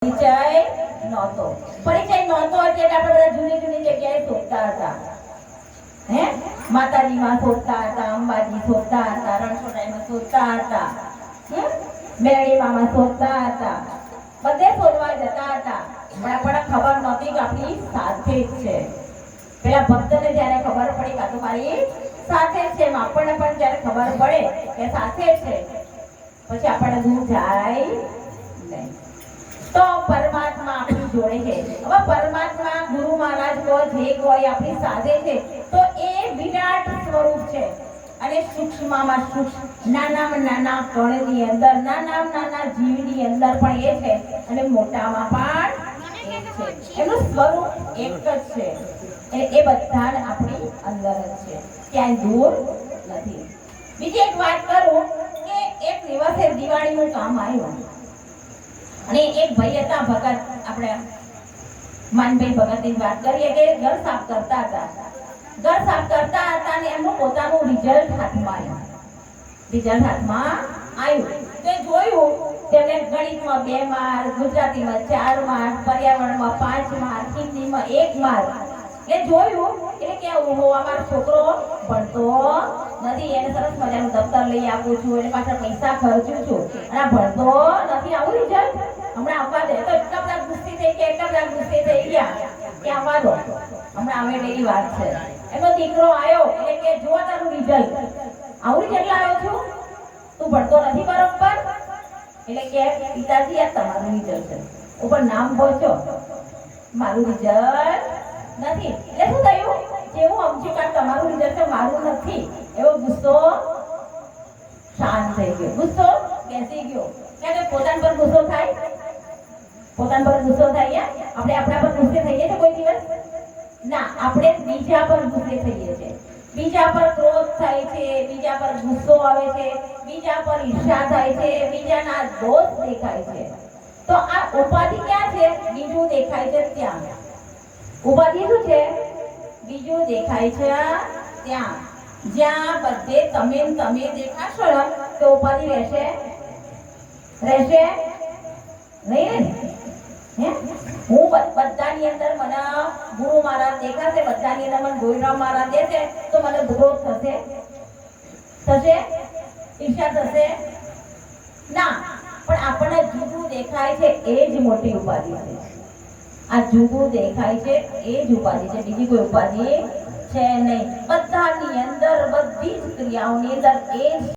પરિચય નહોતો એટલે આપણે બધા જૂની જૂની જગ્યાએ શોધતા હતા. હે માતાજીમાં શોધતા હતા, અંબાજી શોધતા હતા, રણછોડરાયમાં શોધતા હતા, મેરડીમાં શોધતા હતા, બધે શોધવા જતા હતા. પણ આપણને ખબર નહોતી કે આપણી સાથે જ છે. પેલા ભક્તને જ્યારે ખબર પડી કે આ તો મારી સાથે છે, આપણને પણ જ્યારે ખબર પડે કે સાથે છે, પછી આપણને દૂર જાય નહીં. તો પરમાત્મા આપણી જોડે છે. હવે પરમાત્મા ગુરુ મહારાજ કોઈ જે કોઈ આપણી સાથે છે, તો એ વિરાટ સ્વરૂપ છે. અને સૂક્ષ્મમાં સૂક્ષ્મ નાનામાં નાના કણની અંદર, નાનામાં નાના જીવની અંદર પણ એ છે, અને મોટામાં પણ એ છે. એનું સ્વરૂપ એક જ છે. એ બધા આપણી અંદર જ છે, ક્યાંય દૂર નથી. બીજી એક વાત કરું કે એક દિવસે દિવાળીનું કામ આવ્યું અને એક ભાઈ હતા ભગત, આપણે માનભાઈ ભગતની વાત કરીએ કે ઘર સાફ કરતા હતા અને એમનું પોતાનું રિઝલ્ટ હાથમાં આવ્યું. તે જોયું તેમને ગણિતમાં 2 માર્ક, ગુજરાતીમાં 4 માર્ક, પર્યાવરણમાં 5 માર્ક, હિન્દીમાં 1 માર્ક. એ જોયું એટલે કે ઓહો, અમારો છોકરો ભણતો નથી, એને સરસ મજાનું દફતર લઈ આપું છું, એટલે પાછળ પૈસા ખર્ચું છું, અને ભણતો નથી, આવું રિઝલ્ટ હમણાં આવવા દે. તો એટલા બધા ગુસ્સે થઈ ગયા કે આવવા દો, હમણાં આવે એવી વાત છે. એનો દીકરો આવ્યો એટલે કે જો તારું રિઝલ્ટ આવું રિઝલ્ટ લાવ્યો છું, તું ભણતો નથી બરોબર. એટલે કે પિતાજી આ તમારું રિઝલ્ટ છે, ઉપર નામ પહોંચો, મારું રિઝલ્ટ નથી. એટલે શું થયું, જેવું સમજ્યું કે તમારું રિઝલ્ટ છે, મારું નથી, એવો ગુસ્સો શાંત થઈ ગયો, ગુસ્સો બેસી ગયો. કે પોતાના પર ગુસ્સો થાય, પોતાના પર ગુસ્સો થાય. આપણે આપણા પર ગુસ્સે થઈએ છીએ કોઈ દિવસ? ના, આપણે બીજા પર ગુસ્સે થઈએ છીએ, બીજા પર ક્રોધ થાય છે, બીજા પર ગુસ્સો આવે છે, બીજા પર ઈર્ષા થાય છે, બીજાના દોષ દેખાય છે. તો આ ઉપાધિ ક્યાં છે? બીજું દેખાય છે ત્યાં. ઉપાધિ શું છે? બીજું દેખાય છે ત્યાં. જ્યાં બધે તમે દેખાશો ને તો ઉપાધિ રહેશે નહીં ને? હું બધાની અંદર મને ગુરુ મહારાજ દેખાશે, બધાની અંદર મને ગોવિંદરાવ મહારાજ દેશે, તો મને ક્રોધ થશે, ઈર્ષા થશે ના. પણ આપણને જુદું દેખાય છે એ જ મોટી ઉપાધિ છે. આ જુદું દેખાય છે એ જ ઉપાધિ છે, બીજી કોઈ ઉપાધિ છે નહીં. બધાની અંદર, બધી જ ક્રિયાઓની અંદર એ જ